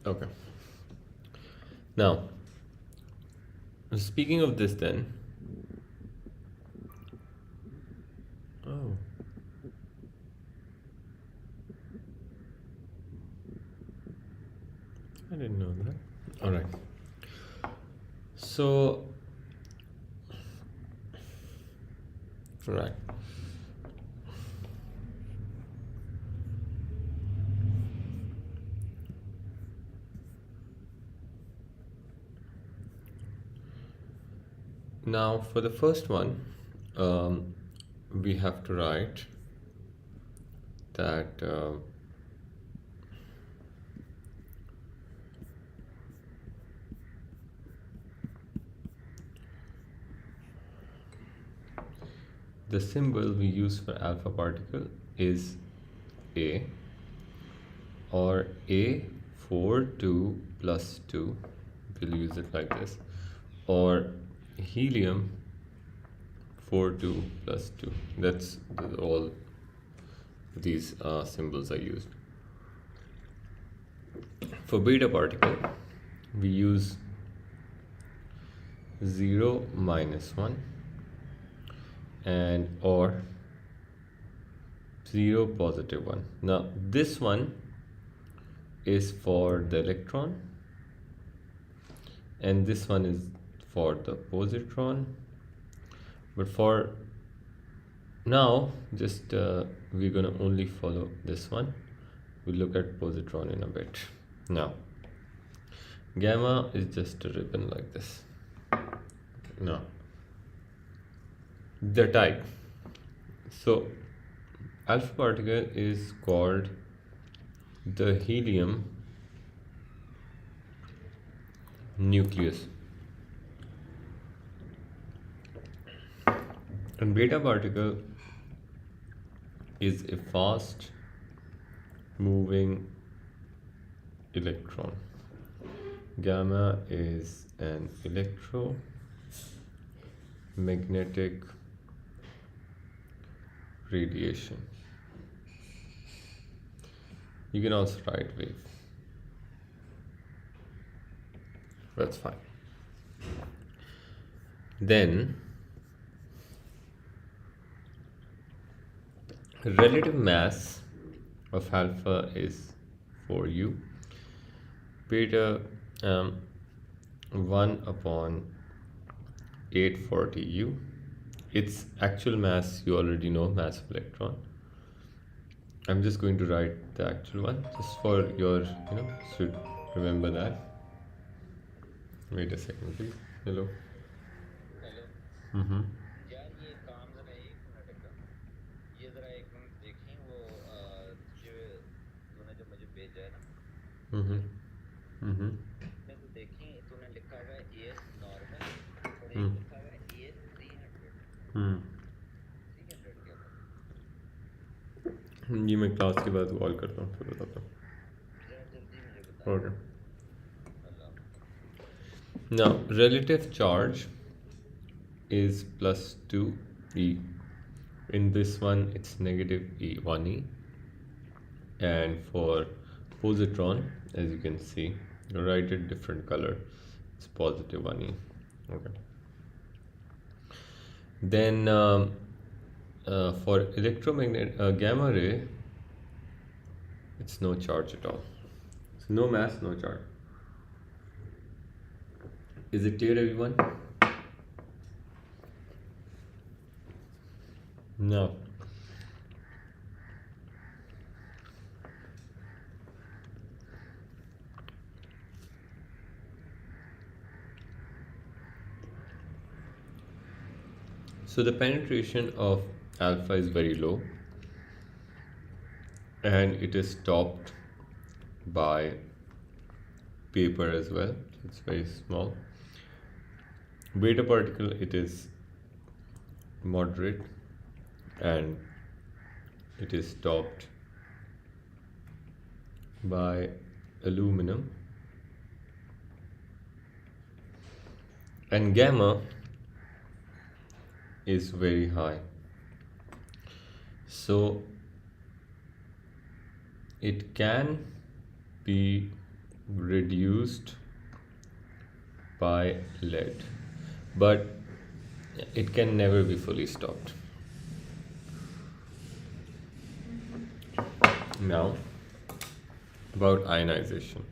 Okay. Now, speaking of this, then, oh, I didn't know that. All right. So, right. Now, for the first one, um, we have to write that the symbol we use for alpha particle is A, or A 4 2 plus 2, we'll use it like this, or helium 4 2 plus 2. That's all these symbols are used. For beta particle, we use 0 minus 1 and or 0 positive 1. Now this one is for the electron and this one is for the positron, but for now just we're gonna only follow this one. We'll look at positron in a bit. Now gamma is just a ribbon like this. Now the type, so alpha particle is called the helium nucleus, and beta particle is a fast moving electron. Gamma is an electromagnetic radiation. You can also write wave. That's fine. Then relative mass of alpha is 4u, beta 1 upon 840u. Its actual mass you already know, mass of electron. I'm just going to write the actual one just for your, should remember that. Wait a second, please. Hello. Hello Mm-hmm. यार ये काम जरा एक minute का ये जरा एक minute देखें वो जो तूने जो मुझे भेजा है ना Mm-hmm. Mm-hmm. इसमें तो देखें तूने लिखा हुआ है एस नॉर्मल और एक Mm. लिखा हुआ है एस 300 Mm. 300 क्या था ये मैं क्लास के बाद कॉल करता हूँ, फिर बताता हूँ. जरा जल्दी मुझे बता Okay. Allah Now, relative charge is plus 2e. In this one, it's negative e, 1e. And for positron, as you can see, you write it different color. It's positive 1e. Okay. Then for electromagnetic gamma ray, it's no charge at all. So no mass, no charge. Is it clear, everyone? No. So the penetration of alpha is very low and it is topped by paper as well. It's very small. Beta particle, it is moderate and it is topped by aluminum, and gamma is very high, so it can be reduced by lead, but it can never be fully stopped. Now, about ionization.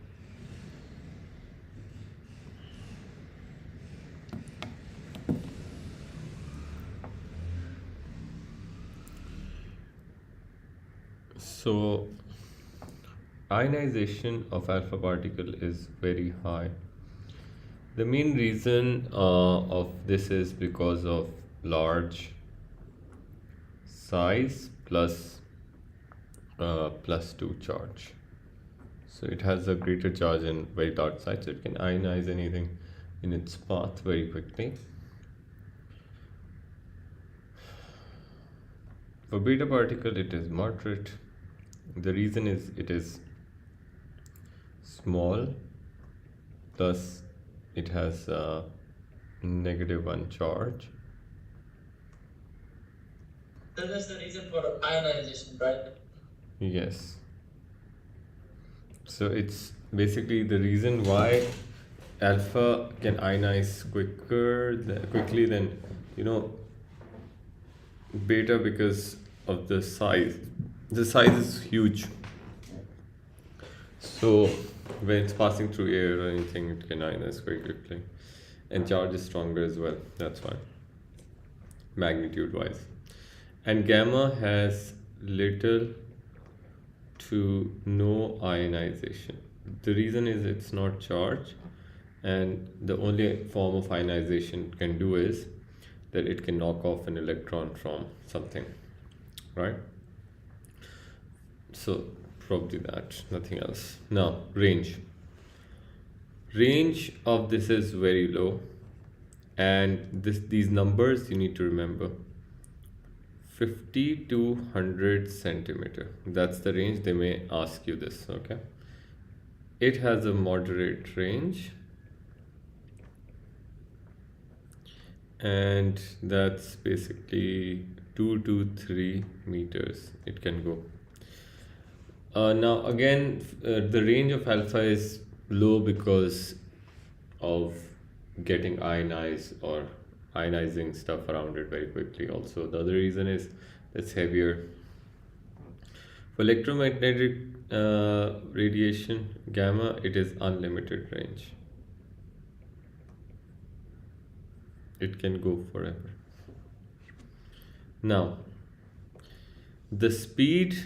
So, ionization of alpha particle is very high. The main reason of this is because of large size plus +2 charge. So it has a greater charge in very large size, so it can ionize anything in its path very quickly. For beta particle, it is moderate. The reason is it is small, plus it has a -1 charge. So that's the reason for ionization, right? Yes. So it's basically the reason why alpha can ionize quickly than beta, because of the size. The size is huge. So when it's passing through air or anything, it can ionize very quickly. And charge is stronger as well. That's why. Magnitude wise. And gamma has little to no ionization. The reason is it's not charged, and the only form of ionization it can do is that it can knock off an electron from something, right? So probably that, nothing else. Now, range. Range of this is very low, and these numbers you need to remember. 50 to 100 centimeter, that's the range. They may ask you this, okay? It has a moderate range, and that's basically 2 to 3 meters it can go. Now again, the range of alpha is low because of getting ionized or ionizing stuff around it very quickly. Also, the other reason is it's heavier. For electromagnetic radiation, gamma, it is unlimited range. It can go forever. Now, the speed,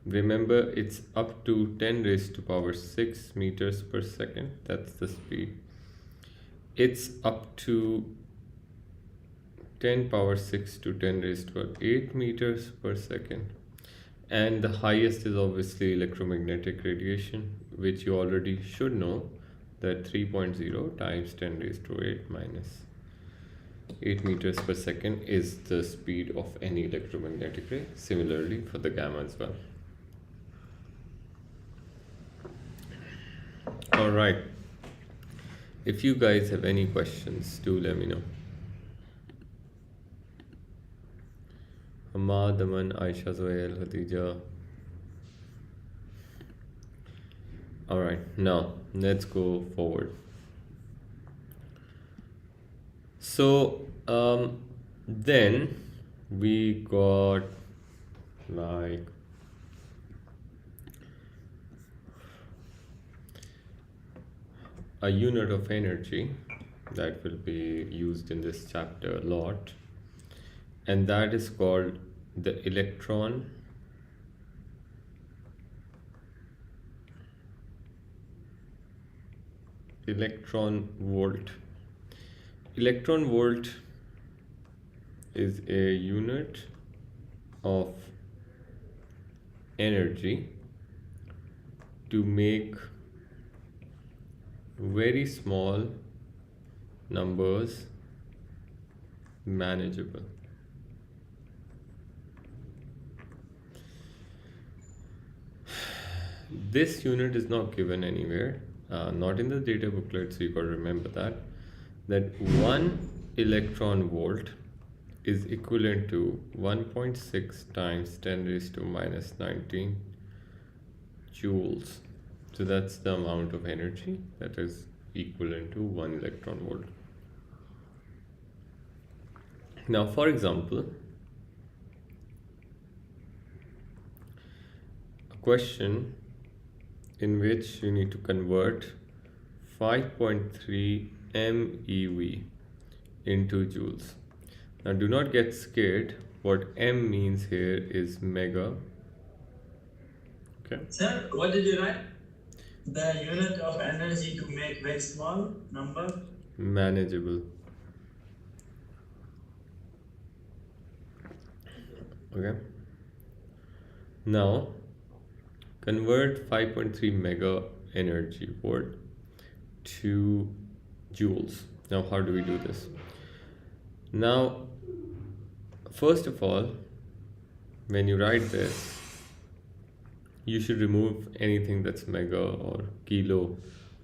remember, it's up to 10 raised to power 6 meters per second. That's the speed. It's up to 10 power 6 to 10 raised to 8 meters per second. And the highest is obviously electromagnetic radiation, which you already should know, that 3.0 times 10 raised to 8 minus 8 meters per second is the speed of any electromagnetic ray. Similarly for the gamma as well. All right. If you guys have any questions, do let me know. Hamad, Aman, Aisha, Zohail, Khadija. All right, now let's go forward. So then we got like a unit of energy that will be used in this chapter a lot, and that is called the electron volt. Electron volt is a unit of energy to make very small numbers manageable. This unit is not given anywhere, not in the data booklet, so you got to remember that 1 electron volt is equivalent to 1.6 times 10 raised to minus 19 joules So that's the amount of energy that is equivalent to 1 electron volt. Now, for example, a question in which you need to convert 5.3 MeV into joules. Now, do not get scared. What M means here is mega. Okay. Sir, what did you write? The unit of energy to make very small number? Manageable. Okay. Now, convert 5.3 mega energy volt to joules. Now, how do we do this? Now, first of all, when you write this, you should remove anything that's mega or kilo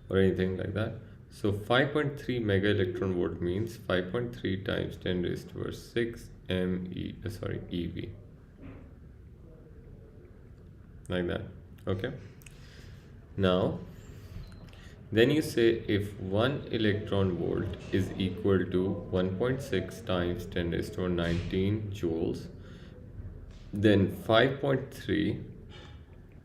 or anything like that. So 5.3 mega electron volt means 5.3 times 10 raised to 6 EV. Like that. Okay. Now, then you say if 1 electron volt is equal to 1.6 times 10 raised to 19 joules, then 5.3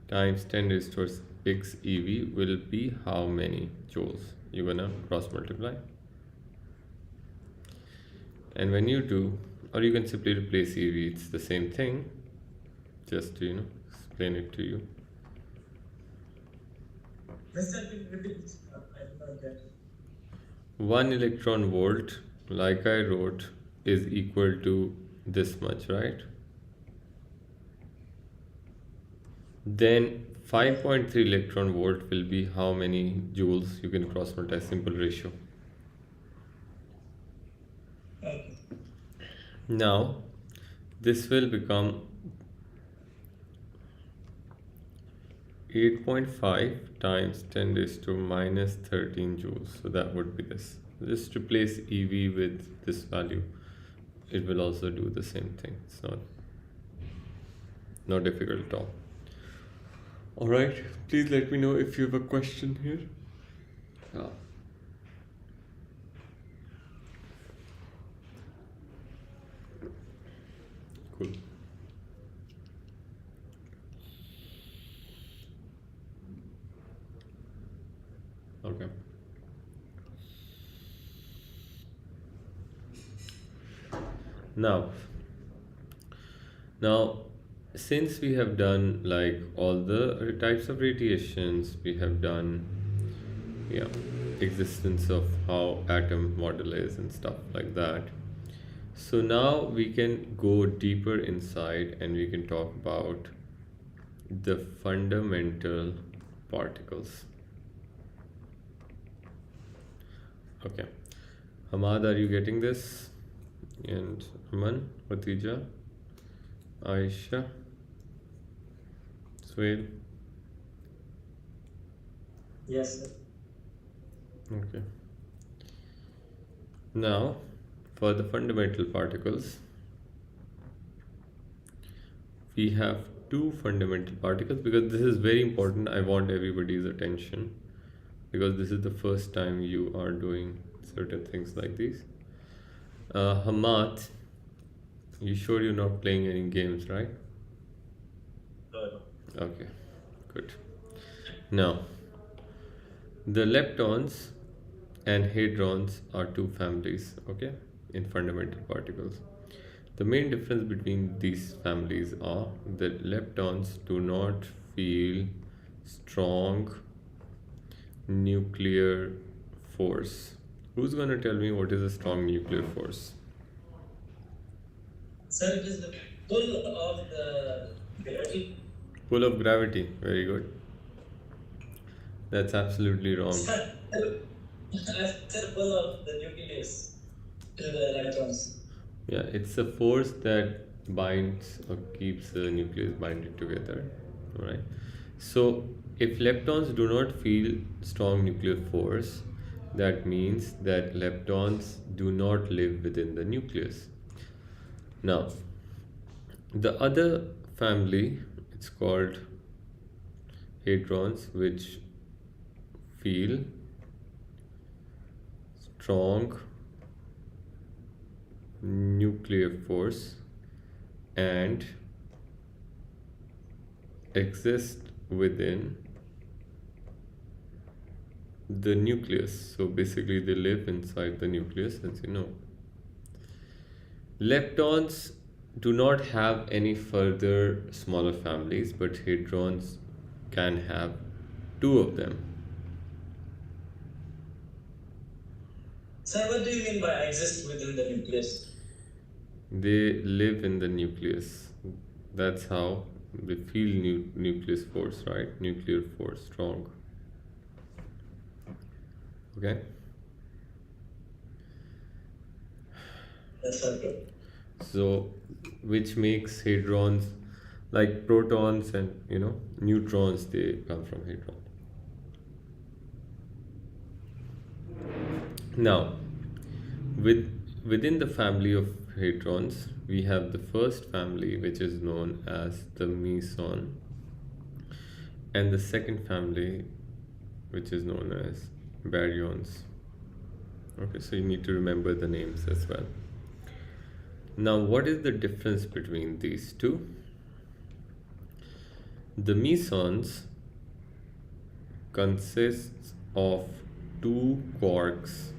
times 10 raised to 6 EV will be how many joules? You're gonna cross multiply. And when you do, or you can simply replace EV, it's the same thing. Just to, explain it to you. Mr. Repeat. I did not get it. 1 electron volt, like I wrote, is equal to this much, right? Then 5.3 electron volt will be how many joules? You can cross multiply, simple ratio. Okay. Now, this will become 8.5 times 10 raised to minus 13 joules. So that would be this. Just replace EV with this value. It will also do the same thing. It's not difficult at all. Alright, please let me know if you have a question here. Cool. Okay. Now, since we have done like all the types of radiations, we have done, existence of how atom model is and stuff like that. So now we can go deeper inside and we can talk about the fundamental particles. Okay. Hamad, are you getting this? And Aman, Khatija, Aisha, Swail. Yes, sir. Okay. Now, for the fundamental particles, we have two fundamental particles because this is very important. I want everybody's attention because this is the first time you are doing certain things like these. Hamad, you sure you're not playing any games, right? No. Okay, good. Now, the leptons and hadrons are two families, okay, in fundamental particles. The main difference between these families are that leptons do not feel strong nuclear force. Who's going to tell me what is a strong nuclear force? Sir, it is the pull of the gravity. Pull of gravity. Very good. That's absolutely wrong. Sir, I said pull of the nucleus to the electrons. Yeah, it's a force that binds or keeps the nucleus binded together. Alright. So if leptons do not feel strong nuclear force, that means that leptons do not live within the nucleus. Now, the other family, it's called hadrons, which feel strong nuclear force and exist within the nucleus. So basically they live inside the nucleus, as you know. Leptons do not have any further smaller families, but hadrons can have two of them. Sir, what do you mean by exist within the nucleus? They live in the nucleus. That's how they feel nucleus force, right? Nuclear force strong. Okay. That's okay. So, which makes hadrons like protons and neutrons, they come from hadron. Now, within the family of hadrons, we have the first family, which is known as the meson, and the second family, which is known as baryons. Okay, so you need to remember the names as well. Now, what is the difference between these two? The mesons consists of two quarks,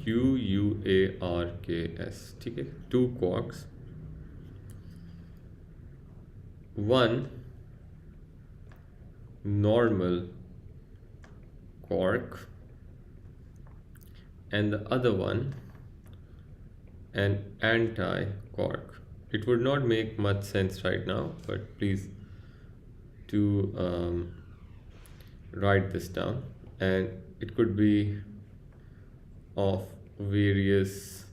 QUARKS, okay? Two quarks, one normal quark and the other one an anti-quark. It would not make much sense right now, but please do write this down, and it could be of various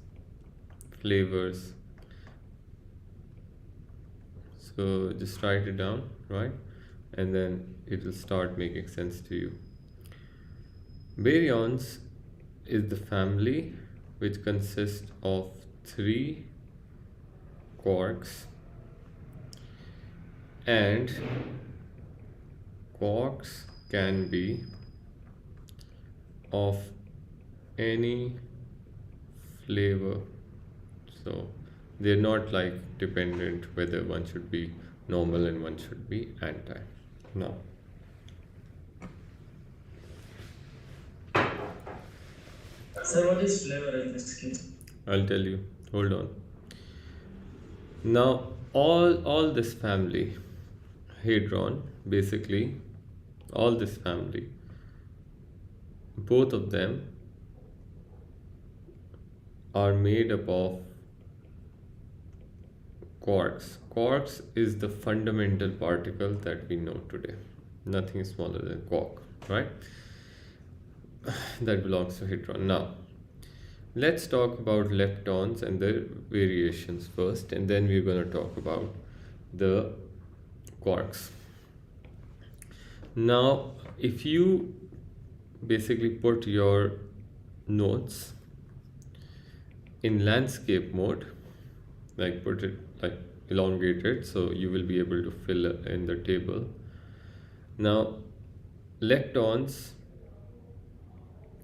flavors. So just write it down, right? And then it will start making sense to you. Baryons is the family which consists of three quarks, and quarks can be of any flavor. So they're not like dependent whether one should be normal and one should be anti. Now, Sir, what is flavor in this case? I'll tell you. Hold on. Now, all this family, hadron, basically, all this family, both of them are made up of quarks. Quarks is the fundamental particle that we know today. Nothing is smaller than quark, right? That belongs to hadron. Now, let's talk about leptons and their variations first, and then we're going to talk about the quarks. Now, if you basically put your notes in landscape mode, like put it like elongated, so you will be able to fill in the table. Now, leptons.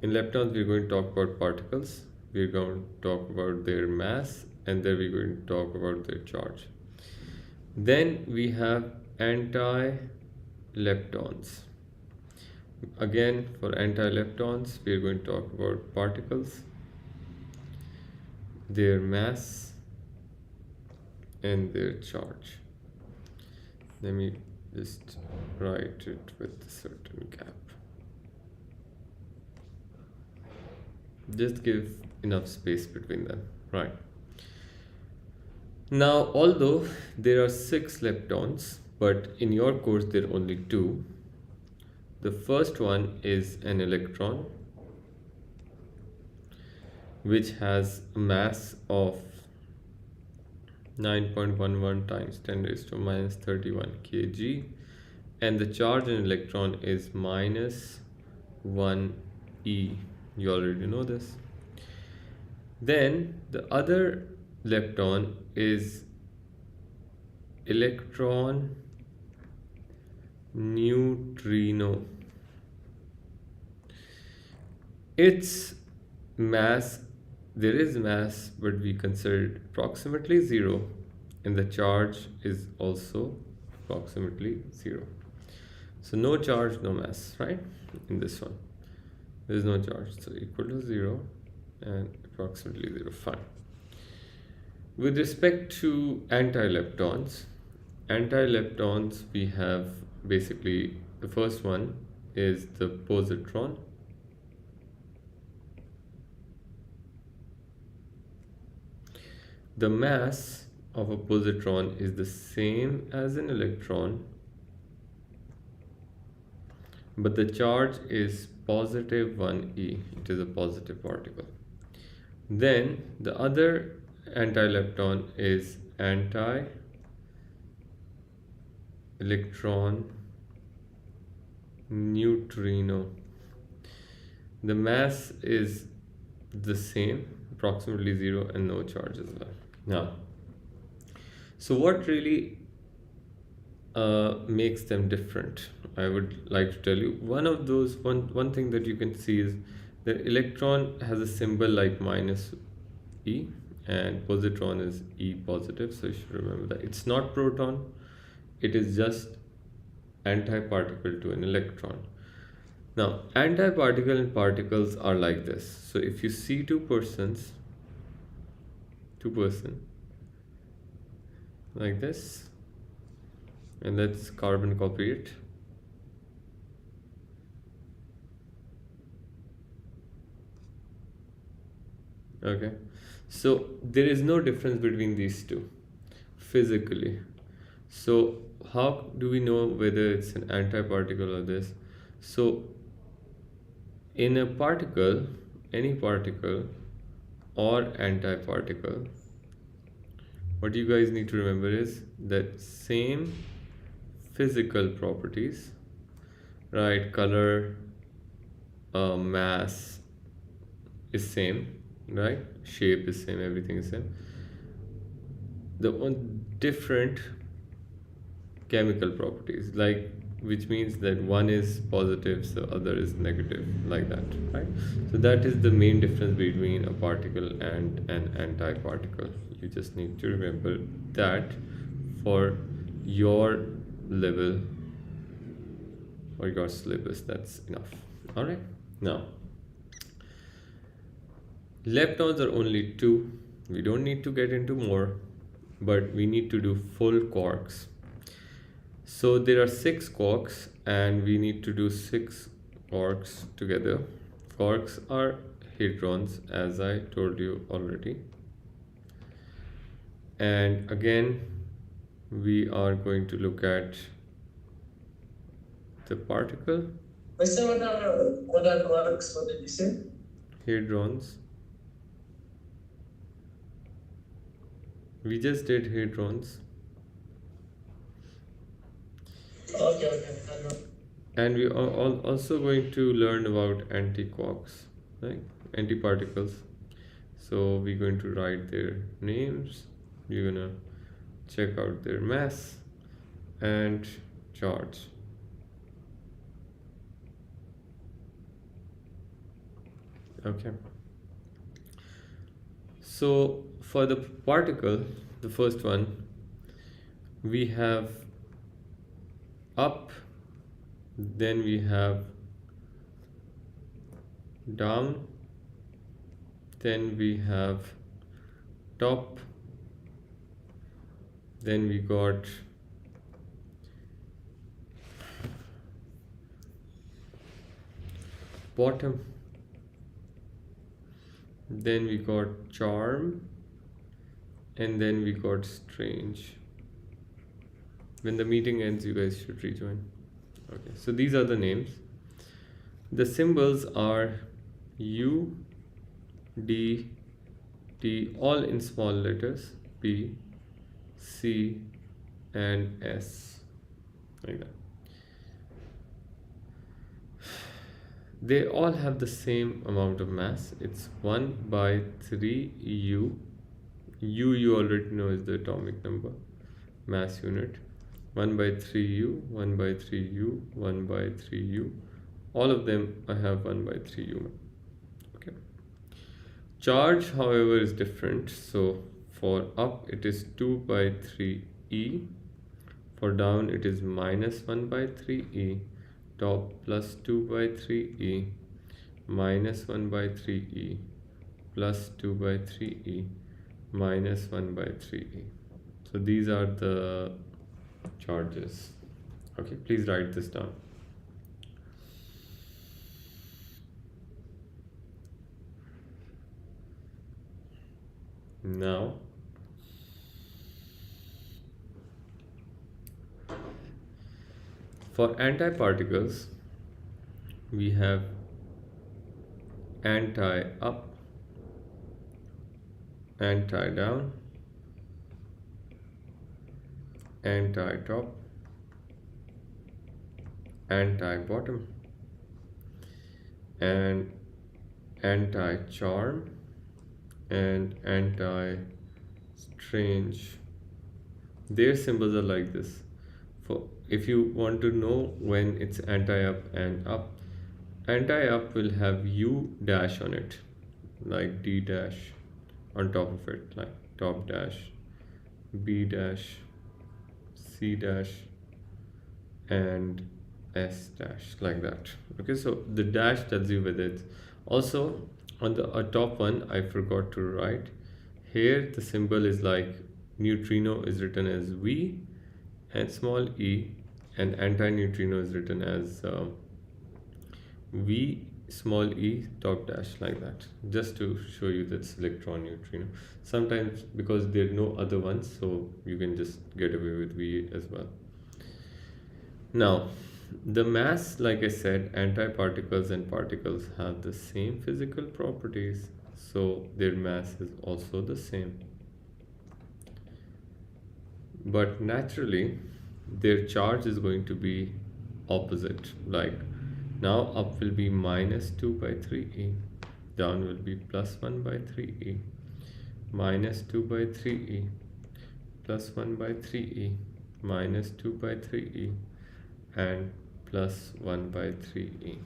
In leptons, we're going to talk about particles, we're going to talk about their mass, and then we're going to talk about their charge. Then we have anti-leptons. Again, for anti-leptons, we're going to talk about particles, their mass, and their charge. Let me just write it with a certain gap. Just give enough space between them, right? Now, although there are 6 leptons, but in your course there are only 2. The first one is an electron, which has a mass of 9.11 times 10 raised to minus 31 kg, and the charge in electron is minus 1 e. You already know this. Then the other lepton is electron neutrino, its mass, there is mass, but we consider it approximately 0, and the charge is also approximately 0. So no charge, no mass, right? In this one, there is no charge, so equal to 0 and approximately 0. Fine. With respect to anti-leptons, we have basically the first one is the positron. The mass of a positron is the same as an electron, but the charge is positive 1e. It is a positive particle. Then the other anti-lepton is anti-electron neutrino. The mass is the same, approximately 0, and no charge as well. Now, so what really makes them different? I would like to tell you one thing that you can see is the electron has a symbol like minus e, and positron is e positive, so you should remember that it's not proton, it is just antiparticle to an electron. Now, antiparticle and particles are like this. So if you see two persons like this, and let's carbon copy it. Okay, so there is no difference between these two physically. So how do we know whether it's an antiparticle or this? So in a particle, any particle or antiparticle, what you guys need to remember is that same physical properties, right? Color, mass is same, right? Shape is same, everything is same. The one different chemical properties, like, which means that one is positive, so other is negative, like that, right? So that is the main difference between a particle and an antiparticle. You just need to remember that for your level or your syllabus. That's enough. All right, now leptons are only 2. We don't need to get into more, but we need to do full quarks. So there are 6 quarks and we need to do 6 quarks together. Quarks are hadrons, as I told you already. And again, we are going to look at the particle. Mister, what are quarks? What did you say? Hadrons. We just did hadrons. Okay. I know. And we are also going to learn about antiquarks, right? Antiparticles. So we're going to write their names. We're gonna check out their mass and charge. Okay. So for the particle, the first one, we have up, then we have down, then we have top, then we got bottom, then we got charm, and then we got strange. When the meeting ends, you guys should rejoin. Okay, so these are the names. The symbols are U, D, T, all in small letters, P, C, and S, like that. They all have the same amount of mass. It's 1 by 3 U. U you already know is the atomic number, mass unit. 1 by 3 U, 1 by 3 U, 1 by 3 U. All of them I have 1 by 3 U. Charge, however, is different. So for up it is 2 by 3e, for down it is minus 1 by 3e, top plus 2 by 3e, minus 1 by 3e, plus 2 by 3e, minus 1 by 3e. So these are the charges. Okay, please write this down. Now for antiparticles, we have anti-up, anti-down, anti-top, anti-bottom, and anti-charm, and anti-strange. Their symbols are like this. For if you want to know when it's anti-up and up, anti-up will have U dash on it, like D dash on top of it, like top dash, B dash, C dash, and S dash, like that. Okay, so the dash tells you whether it's also on the top one. I forgot to write here. The symbol is like neutrino is written as V and small e, and anti-neutrino is written as V small e top dash, like that, just to show you that's electron neutrino. Sometimes because there are no other ones, so you can just get away with V as well. Now the mass, like I said, antiparticles and particles have the same physical properties, so their mass is also the same. But naturally their charge is going to be opposite. Like now up will be minus 2 by 3e, down will be plus 1 by 3e, minus 2 by 3e, plus 1 by 3e, minus 2 by 3e, and plus 1 by 3e.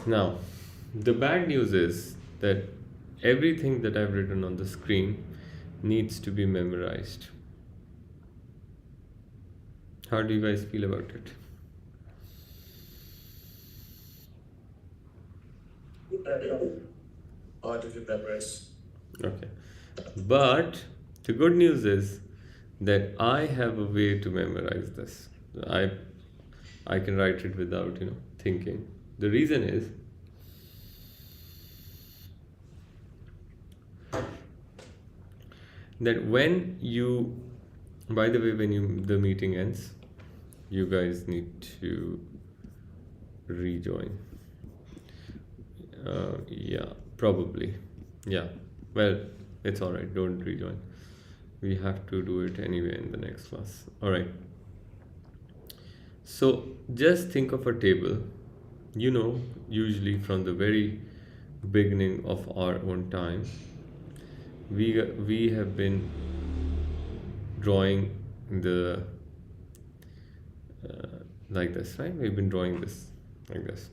Now the bad news is that everything that I've written on the screen needs to be memorized. How do you guys feel about it? How did you memorize? Okay, but the good news is that I have a way to memorize this. I can write it without thinking. The reason is that when you, by the way, when the meeting ends, you guys need to rejoin. Yeah, probably. Yeah, well, it's all right, don't rejoin. We have to do it anyway in the next class. All right, so just think of a table. Usually from the very beginning of our own time, we have been drawing the like this, right? We've been drawing this like this.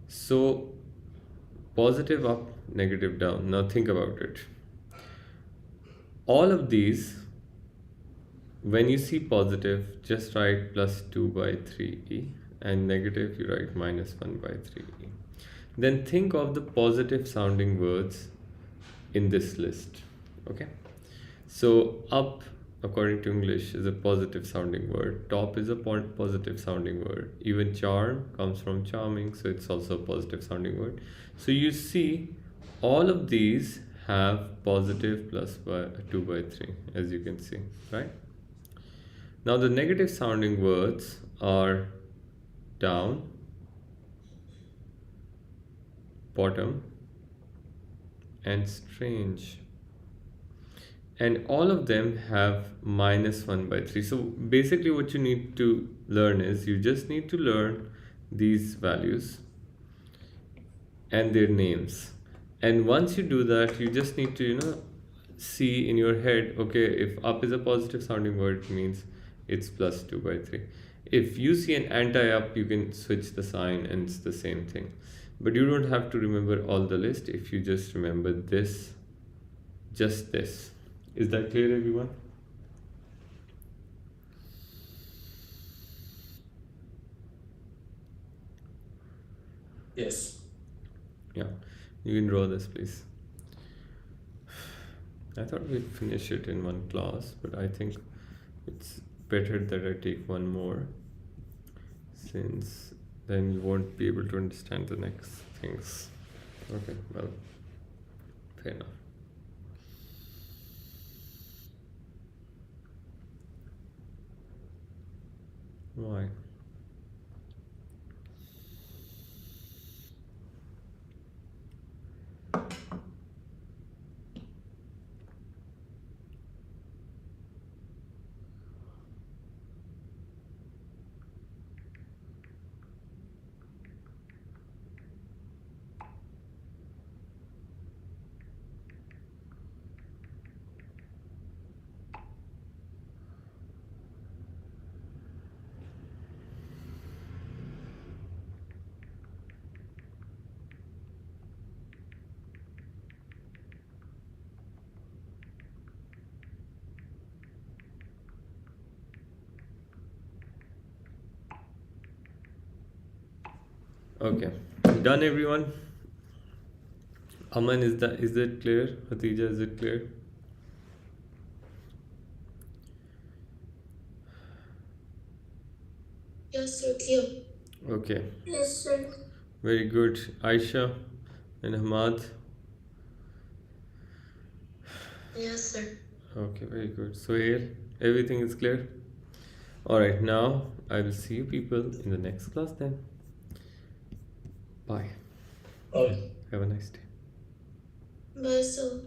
So positive up, negative down. Now think about it. All of these, when you see positive, just write plus 2 by 3e, and negative you write minus 1 by 3e. Then think of the positive sounding words in this list. Okay, so up, according to English, is a positive sounding word. Top is a positive sounding word. Even charm comes from charming, so it's also a positive sounding word. So you see all of these have positive plus by 2 by 3, as you can see, right? Now the negative sounding words are down, bottom, and strange, and all of them have minus 1 by 3. So basically what you need to learn is, you just need to learn these values and their names, and once you do that, you just need to see in your head, okay, if up is a positive sounding word, it means it's plus 2 by 3. If you see an anti-up, you can switch the sign and it's the same thing. But you don't have to remember all the list if you just remember this, just this. Is that clear, everyone? Yes. Yeah, you can draw this, please. I thought we'd finish it in one class, but I think it's better that I take one more, since then you won't be able to understand the next things. Okay, well, fair enough. Why? Okay, done, everyone. Aman, is it clear? Hatija, is it clear? Yes, sir. Clear. Okay, Yes, sir. very good. Aisha and Ahmad. Yes, sir. Okay, very good. So here, everything is clear. All right, now I will see you people in the next class then. Bye. Okay. Have a nice day. Bye, sir.